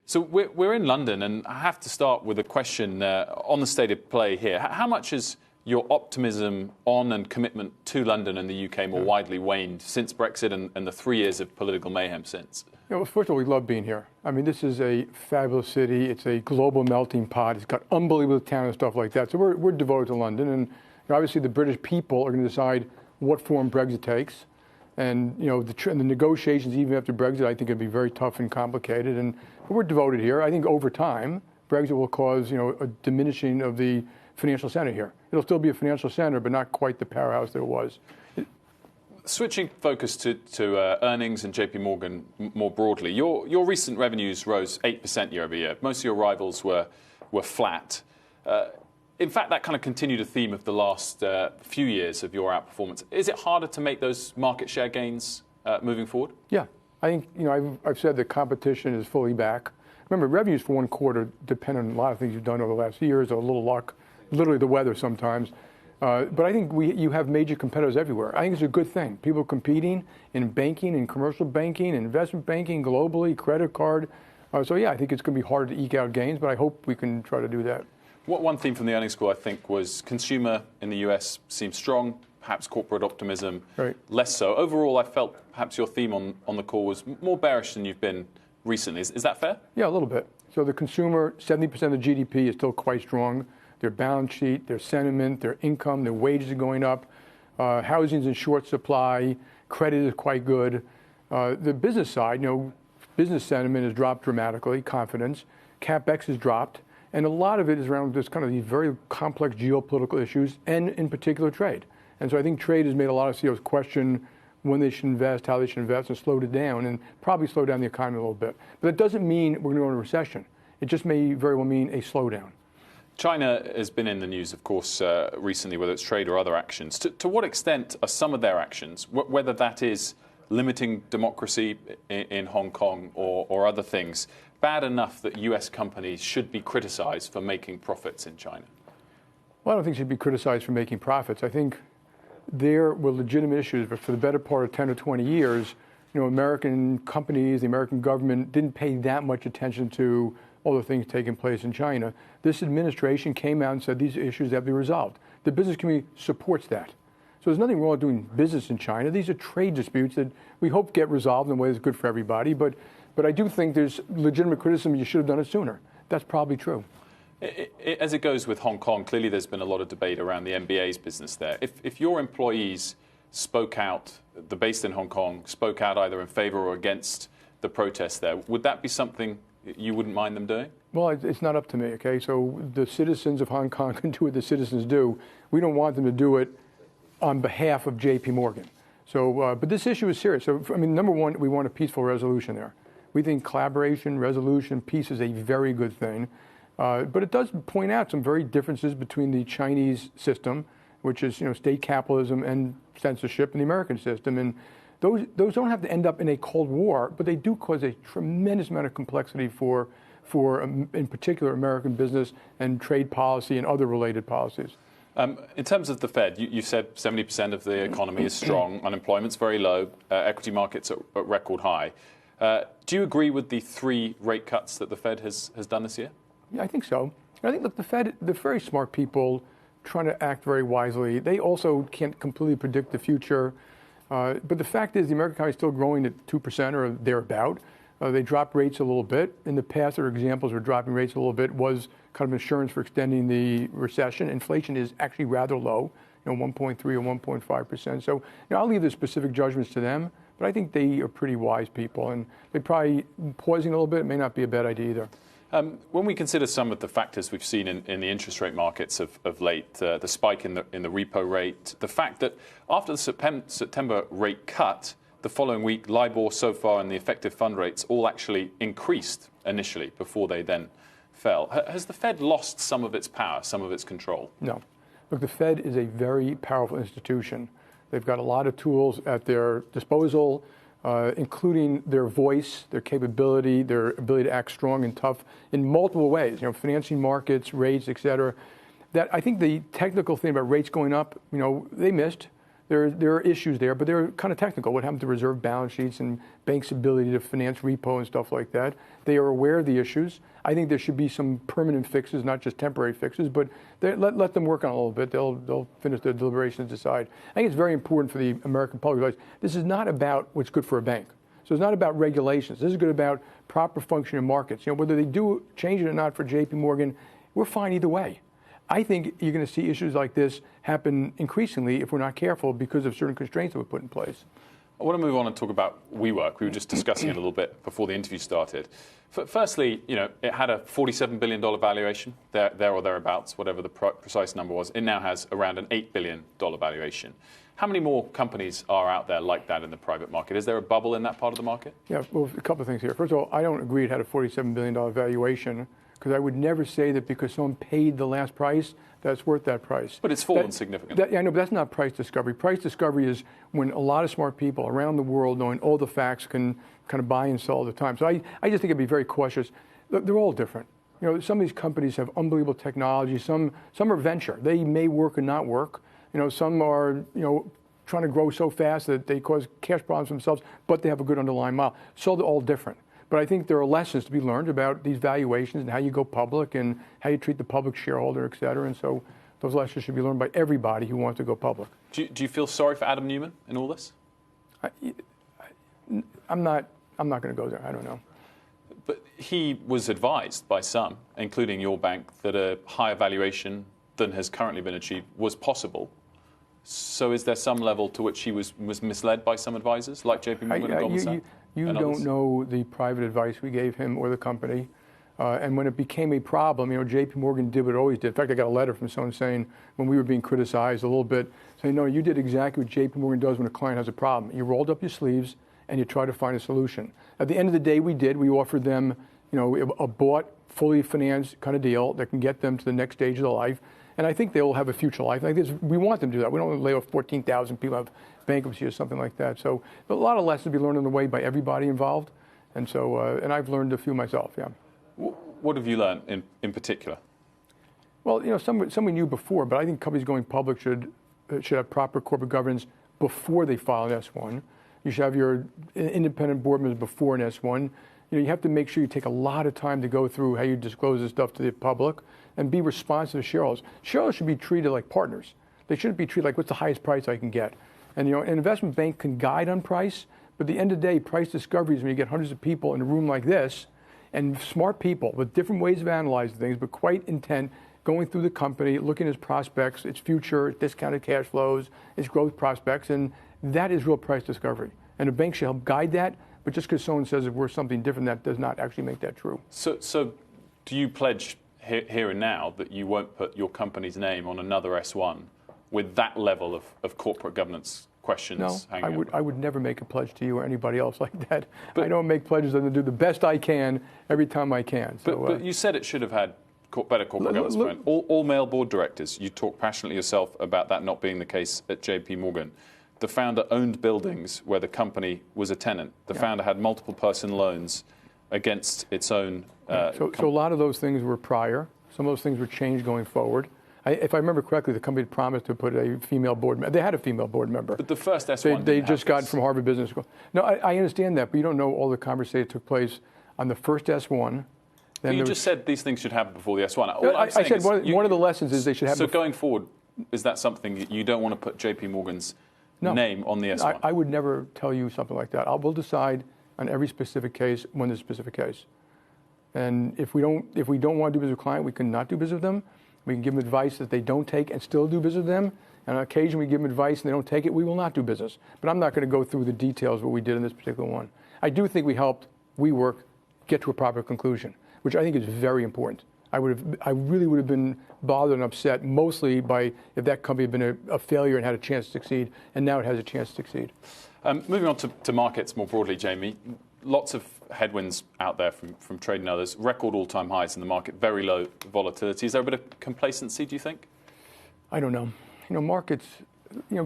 So we're in London, and I have to start with a question on the state of play here. How much has your optimism on and commitment to London and the UK more widely waned since Brexit and the 3 years of political mayhem since? Well, first of all, we love being here. I mean, this is a fabulous city. It's a global melting pot. It's got unbelievable talent and stuff like that. So we're devoted to London. And obviously, the British people are going to decide what form Brexit takes. And, the negotiations, even after Brexit, I think, will be very tough and complicated. But we're devoted here. I think over time, Brexit will cause, a diminishing of the financial center here. It'll still be a financial center, but not quite the powerhouse that it was. Switching focus to earnings and JPMorgan more broadly, your recent revenues rose 8% year over year. Most of your rivals were flat. In fact, that kind of continued a theme of the last few years of your outperformance. Is it harder to make those market share gains moving forward? Yeah. I think, I've said the competition is fully back. Remember, revenues for one quarter depend on a lot of things you've done over the last few years, or a little luck, literally the weather sometimes. But I think you have major competitors everywhere. I think it's a good thing. People competing in banking, in commercial banking, investment banking, globally, credit card. So, yeah, I think it's going to be hard to eke out gains, but I hope we can try to do that. One theme from the earnings call, I think, was consumer in the US seems strong, perhaps corporate optimism less so. Overall, I felt perhaps your theme on the call was more bearish than you've been recently. Is that fair? Yeah, a little bit. So the consumer, 70% of the GDP is still quite strong. Their balance sheet, their sentiment, their income, their wages are going up. Housing's in short supply. Credit is quite good. The business side, business sentiment has dropped dramatically, confidence. CapEx has dropped. And a lot of it is around this kind of these very complex geopolitical issues, and in particular trade. And so I think trade has made a lot of CEOs question when they should invest, how they should invest, and slowed it down, and probably slowed down the economy a little bit. But it doesn't mean we're going to go into a recession. It just may very well mean a slowdown. China has been in the news, of course, recently, whether it's trade or other actions. To what extent are some of their actions, whether that is limiting democracy in Hong Kong or other things, bad enough that US companies should be criticized for making profits in China? Well, I don't think they should be criticized for making profits. I think there were legitimate issues, but for the better part of 10 or 20 years, American companies, the American government didn't pay that much attention to all the things taking place in China. This administration came out and said these issues have to be resolved. The business community supports that. So there's nothing wrong with doing business in China. These are trade disputes that we hope get resolved in a way that's good for everybody. But I do think there's legitimate criticism. You should have done it sooner. That's probably true. As it goes with Hong Kong, clearly there's been a lot of debate around the MBA's business there. If your employees spoke out, the based in Hong Kong, spoke out either in favor or against the protests there, would that be something you wouldn't mind them doing? Well, it's not up to me, okay? So the citizens of Hong Kong can do what the citizens do. We don't want them to do it on behalf of JPMorgan. So, but this issue is serious. So, I mean, number one, we want a peaceful resolution there. We think collaboration, resolution, peace is a very good thing. But it does point out some very differences between the Chinese system, which is state capitalism and censorship, and the American system. And those don't have to end up in a Cold War, but they do cause a tremendous amount of complexity for in particular, American business and trade policy and other related policies. In terms of the Fed, you said 70% of the economy is strong, unemployment's very low, equity markets at record high. Do you agree with the 3 rate cuts that the Fed has done this year? Yeah, I think so. I think, look, the Fed, they're very smart people trying to act very wisely. They also can't completely predict the future. But the fact is the American economy is still growing at 2% or thereabout. They dropped rates a little bit. In the past, there were examples where dropping rates a little bit was kind of insurance for extending the recession. Inflation is actually rather low, 1.3 or 1.5%. So I'll leave the specific judgments to them. But I think they are pretty wise people. And they probably pausing a little bit may not be a bad idea either. When we consider some of the factors we've seen in the interest rate markets of late, the spike in the repo rate, the fact that after the September rate cut, the following week, LIBOR, SOFR, and the effective fund rates all actually increased initially before they then fell. Has the Fed lost some of its power, some of its control? No. Look, the Fed is a very powerful institution. They've got a lot of tools at their disposal, including their voice, their capability, their ability to act strong and tough in multiple ways, financing markets, rates, et cetera. That I think the technical thing about rates going up, they missed. There are issues there, but they're kind of technical. What happened to reserve balance sheets and banks' ability to finance repo and stuff like that? They are aware of the issues. I think there should be some permanent fixes, not just temporary fixes, but let them work on it a little bit. They'll finish their deliberations and decide. I think it's very important for the American public to realize this is not about what's good for a bank. So it's not about regulations. This is good about proper functioning markets. Whether they do change it or not for JPMorgan, we're fine either way. I think you're going to see issues like this happen increasingly if we're not careful because of certain constraints that were put in place. I want to move on and talk about WeWork. We were just discussing it a little bit before the interview started. Firstly, it had a $47 billion valuation, there or thereabouts, whatever the precise number was. It now has around an $8 billion valuation. How many more companies are out there like that in the private market? Is there a bubble in that part of the market? Yeah, well, a couple of things here. First of all, I don't agree it had a $47 billion valuation, because I would never say that because someone paid the last price, that's worth that price. But it's fallen significantly. I know, but that's not price discovery. Price discovery is when a lot of smart people around the world, knowing all the facts, can kind of buy and sell all the time. So I just think I'd be very cautious. They're all different. Some of these companies have unbelievable technology. Some are venture. They may work or not work. Some are, trying to grow so fast that they cause cash problems themselves, but they have a good underlying model. So they're all different. But I think there are lessons to be learned about these valuations and how you go public and how you treat the public shareholder, et cetera. And so those lessons should be learned by everybody who wants to go public. Do you feel sorry for Adam Neiman in all this? I'm not going to go there. I don't know. But he was advised by some, including your bank, that a higher valuation than has currently been achieved was possible. So is there some level to which he was misled by some advisors, like JPMorgan and Goldman Sachs? You don't know the private advice we gave him or the company. And when it became a problem, JPMorgan did what it always did. In fact, I got a letter from someone saying, when we were being criticized a little bit, saying, no, you did exactly what JPMorgan does when a client has a problem. You rolled up your sleeves and you try to find a solution. At the end of the day, we offered them, a bought, fully financed kind of deal that can get them to the next stage of their life. And I think they will have a future life. We want them to do that. We don't want to lay off 14,000 people, have bankruptcy or something like that. So a lot of lessons to be learned on the way by everybody involved. And so, and I've learned a few myself, yeah. What have you learned in particular? Well, some we knew before, but I think companies going public should have proper corporate governance before they file an S1. You should have your independent board members before an S1. You have to make sure you take a lot of time to go through how you disclose this stuff to the public and be responsive to shareholders. Shareholders should be treated like partners. They shouldn't be treated like, what's the highest price I can get? And an investment bank can guide on price, but at the end of the day, price discovery is when you get hundreds of people in a room like this, and smart people with different ways of analyzing things, but quite intent, going through the company, looking at its prospects, its future, its discounted cash flows, its growth prospects, and that is real price discovery. And a bank should help guide that, but just because someone says it's worth something different, that does not actually make that true. So do you pledge here and now that you won't put your company's name on another S1 with that level of corporate governance questions hanging over? I would never make a pledge to you or anybody else like that. But I don't make pledges other than to do the best I can every time I can. So, but you said it should have had better corporate governance. All male board directors, you talk passionately yourself about that not being the case at JPMorgan. The founder owned buildings where the company was a tenant. The founder had multiple person loans against its own. So a lot of those things were prior. Some of those things were changed going forward. If I remember correctly, the company promised to put a female board member. They had a female board member. But the first S1 they just got from Harvard Business School. No, I understand that, but you don't know all the conversations that took place on the first S1. Then you just said these things should happen before the S1. No, I said one of the lessons is they should have. So going forward, is that something that you don't want to put JPMorgan's name on the S1? I would never tell you something like that. We'll decide on every specific case when there's a specific case. And if we don't want to do business with a client, we can not do business with them. We can give them advice that they don't take and still do business with them. And on occasion, we give them advice and they don't take it, we will not do business. But I'm not going to go through the details of what we did in this particular one. I do think we helped WeWork get to a proper conclusion, which I think is very important. I really would have been bothered and upset mostly by if that company had been a failure and had a chance to succeed, and now it has a chance to succeed. Moving on to markets more broadly, Jamie. Lots of headwinds out there from trade and others. Record all-time highs in the market, very low volatility. Is there a bit of complacency, do you think? I don't know. Markets,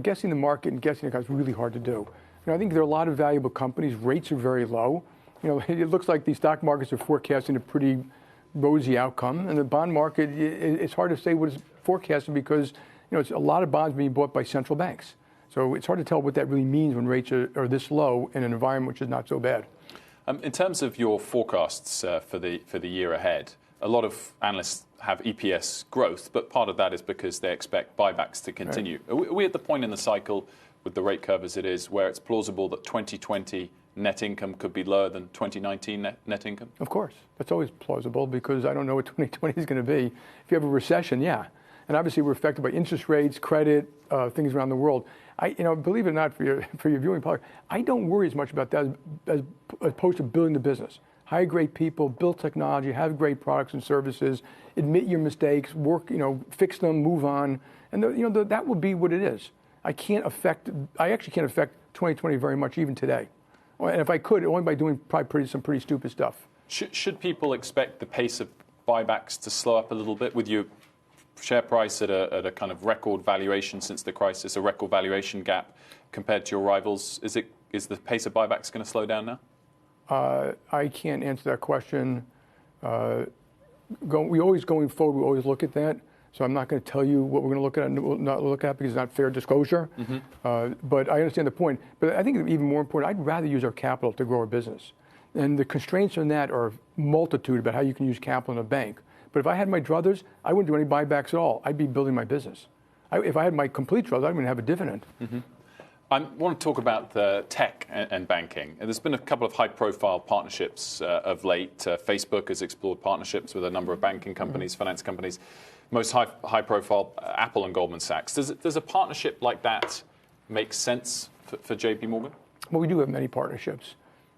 guessing the market and guessing the is really hard to do. I think there are a lot of valuable companies. Rates are very low. It looks like the stock markets are forecasting a pretty rosy outcome, and the bond market, it's hard to say what is forecasted because it's a lot of bonds being bought by central banks. So it's hard to tell what that really means when rates are this low in an environment which is not so bad. In terms of your forecasts for the year ahead, a lot of analysts have EPS growth, but part of that is because they expect buybacks to continue. Right. Are we at the point in the cycle, with the rate curve as it is, where it's plausible that 2020 net income could be lower than 2019 net income? Of course. That's always plausible because I don't know what 2020 is going to be. If you have a recession, yeah. And obviously we're affected by interest rates, credit, things around the world. Believe it or not, for your viewing power, I don't worry as much about that as opposed to building the business. Hire great people, build technology, have great products and services, admit your mistakes, work, fix them, move on, and that will be what it is. I actually can't affect 2020 very much even today. And if I could, only by doing probably some pretty stupid stuff. Should people expect the pace of buybacks to slow up a little bit with your share price at a kind of record valuation since the crisis, a record valuation gap compared to your rivals? Is the pace of buybacks going to slow down now? I can't answer that question. We always look at that. So I'm not going to tell you what we're going to look at and not look at because it's not fair disclosure. Mm-hmm. But I understand the point. But I think even more important, I'd rather use our capital to grow our business. And the constraints on that are multitude about how you can use capital in a bank. But if I had my druthers, I wouldn't do any buybacks at all. I'd be building my business. If I had my complete druthers, I wouldn't have a dividend. Mm-hmm. I want to talk about tech and banking. There's been a couple of high-profile partnerships of late. Facebook has explored partnerships with a number of banking companies, finance companies. Most high-profile, Apple and Goldman Sachs. Does a partnership like that make sense for JPMorgan? Well, we do have many partnerships.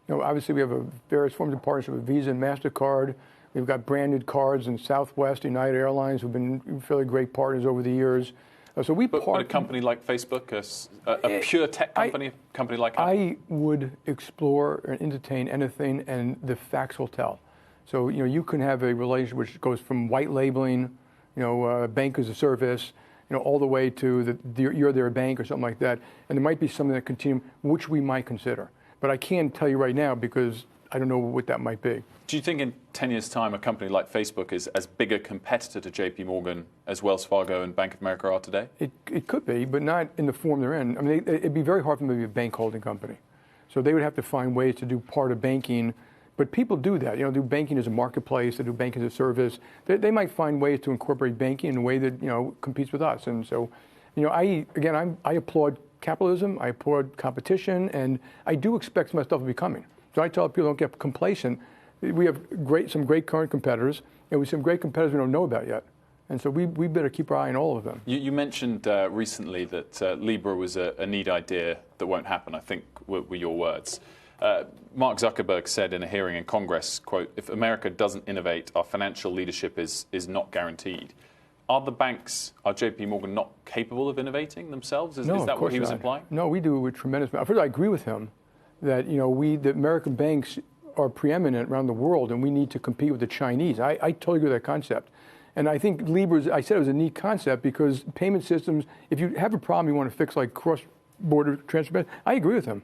Obviously, we have various forms of partnership with Visa and MasterCard. We've got branded cards in Southwest, United Airlines, who've been fairly great partners over the years. But a company like Facebook, a pure tech company, company like Apple? I would explore and entertain anything, and the facts will tell. So you can have a relationship which goes from white labeling, bank as a service, all the way to you're their bank or something like that. And there might be something that continue, which we might consider. But I can't tell you right now because I don't know what that might be. Do you think in 10 years' time a company like Facebook is as big a competitor to JPMorgan as Wells Fargo and Bank of America are today? It could be, but not in the form they're in. I mean, it'd be very hard for them to be a bank holding company. So they would have to find ways to do part of banking. But people do that. Do banking as a marketplace, they do banking as a service. They might find ways to incorporate banking in a way that, competes with us. And so, I applaud capitalism, I applaud competition, and I do expect some of that stuff to be coming. So I tell people don't get complacent. We have some great current competitors, and we have some great competitors we don't know about yet. And so we better keep our eye on all of them. You mentioned recently that Libra was a neat idea that won't happen, I think were your words. Mark Zuckerberg said in a hearing in Congress, quote, "If America doesn't innovate, our financial leadership is not guaranteed." Are JPMorgan not capable of innovating themselves? Is that what he was implying? No, we do a tremendous amount. First, I agree with him that the American banks are preeminent around the world, and we need to compete with the Chinese. I totally agree with that concept. And I think Libra, I said it was a neat concept because payment systems, if you have a problem you want to fix, like cross-border transfer, I agree with him.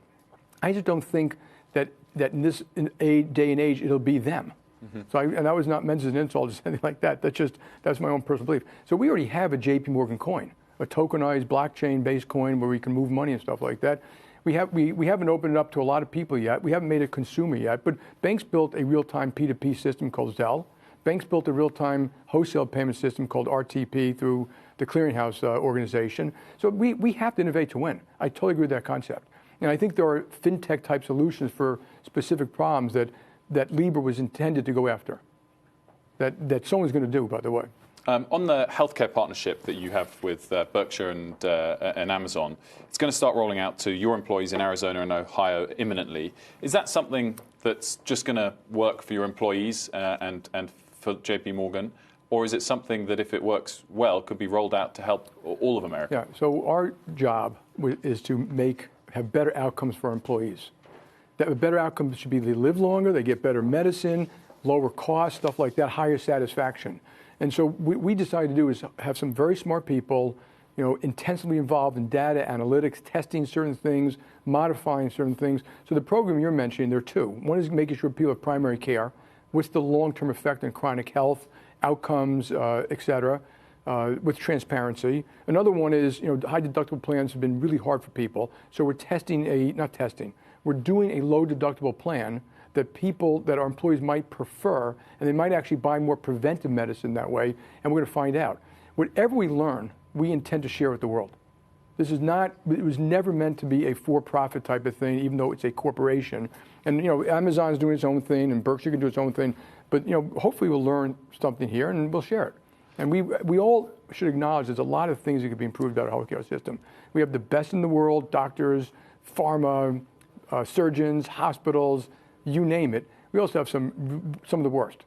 I just don't think that in this day and age it'll be them. Mm-hmm. So and that was not meant as an insult or anything like that. That's my own personal belief. So we already have a JPMorgan coin, a tokenized blockchain-based coin where we can move money and stuff like that. We haven't opened it up to a lot of people yet. We haven't made it consumer yet. But banks built a real-time P2P system called Zelle. Banks built a real-time wholesale payment system called RTP through the clearinghouse organization. So we have to innovate to win. I totally agree with that concept. And I think there are fintech-type solutions for specific problems that Libra was intended to go after, that someone's going to do, by the way. On the healthcare partnership that you have with Berkshire and Amazon, it's going to start rolling out to your employees in Arizona and Ohio imminently. Is that something that's just going to work for your employees and for JPMorgan? Or is it something that, if it works well, could be rolled out to help all of America? Yeah, so our job is to have better outcomes for our employees. That better outcomes should be they live longer, they get better medicine, lower costs, stuff like that, higher satisfaction. And so what we decided to do is have some very smart people, intensively involved in data analytics, testing certain things, modifying certain things. So the program you're mentioning, there are two. One is making sure people have primary care. What's the long-term effect on chronic health, outcomes, et cetera. with transparency. Another one is, high deductible plans have been really hard for people. So we're we're doing a low deductible plan that our employees might prefer, and they might actually buy more preventive medicine that way, and we're going to find out. Whatever we learn, we intend to share with the world. It was never meant to be a for-profit type of thing, even though it's a corporation. And, Amazon's doing its own thing, and Berkshire can do its own thing. But, hopefully we'll learn something here, and we'll share it. And we all should acknowledge there's a lot of things that could be improved about our healthcare system. We have the best in the world, doctors, pharma, surgeons, hospitals, you name it. We also have some of the worst.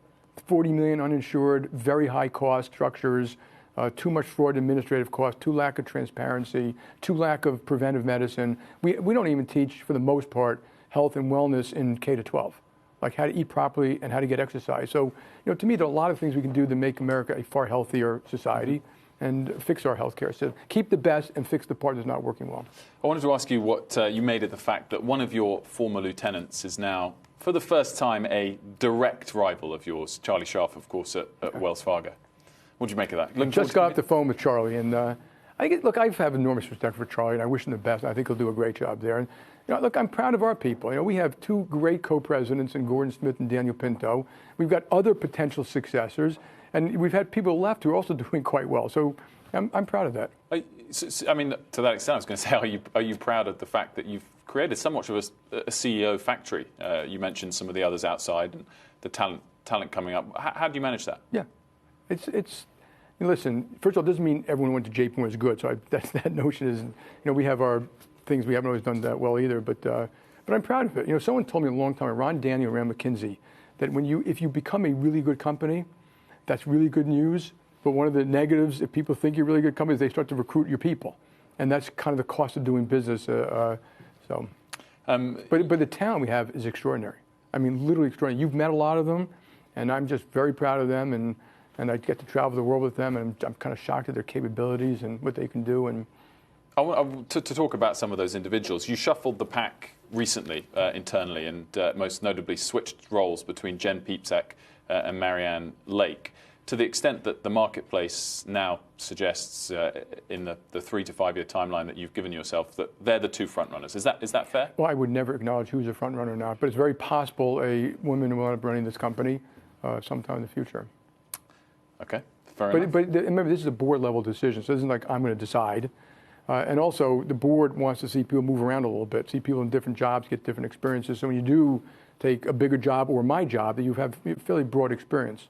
40 million uninsured, very high cost structures, too much fraud, administrative cost, too lack of transparency, too lack of preventive medicine. We don't even teach, for the most part, health and wellness in K-12, like how to eat properly and how to get exercise. So, to me, there are a lot of things we can do to make America a far healthier society and fix our healthcare system. Keep the best and fix the part that's not working well. I wanted to ask you what you made of the fact that one of your former lieutenants is now, for the first time, a direct rival of yours, Charlie Scharf, of course, at Wells Fargo. What do you make of that? I just got off the phone with Charlie, and I have enormous respect for Charlie, and I wish him the best. I think he'll do a great job there. And look, I'm proud of our people. We have two great co-presidents in Gordon Smith and Daniel Pinto. We've got other potential successors, and we've had people left who are also doing quite well. So I'm proud of that. I mean, to that extent, I was going to say, are you proud of the fact that you've created somewhat of a CEO factory? You mentioned some of the others outside and the talent coming up. How do you manage that? Yeah. Listen, first of all, it doesn't mean everyone who went to JPMorgan is good. So that notion is, we have our things we haven't always done that well either. But I'm proud of it. Someone told me a long time, Ron Daniel ran McKinsey, that if you become a really good company, that's really good news. But one of the negatives, if people think you're a really good company, is they start to recruit your people. And that's kind of the cost of doing business. But the talent we have is extraordinary. I mean, literally extraordinary. You've met a lot of them, and I'm just very proud of them. And I get to travel the world with them, and I'm kind of shocked at their capabilities and what they can do. And I want to talk about some of those individuals. You shuffled the pack recently internally, and most notably switched roles between Jen Piepzak and Marianne Lake, to the extent that the marketplace now suggests in the 3 to 5 year timeline that you've given yourself that they're the two frontrunners. Is that fair? Well, I would never acknowledge who's a frontrunner or not, but it's very possible a woman will end up running this company sometime in the future. Okay, fair enough. But remember, this is a board-level decision, so it isn't like I'm going to decide. And also, the board wants to see people move around a little bit, see people in different jobs, get different experiences. So when you do take a bigger job or my job, that you have fairly broad experience.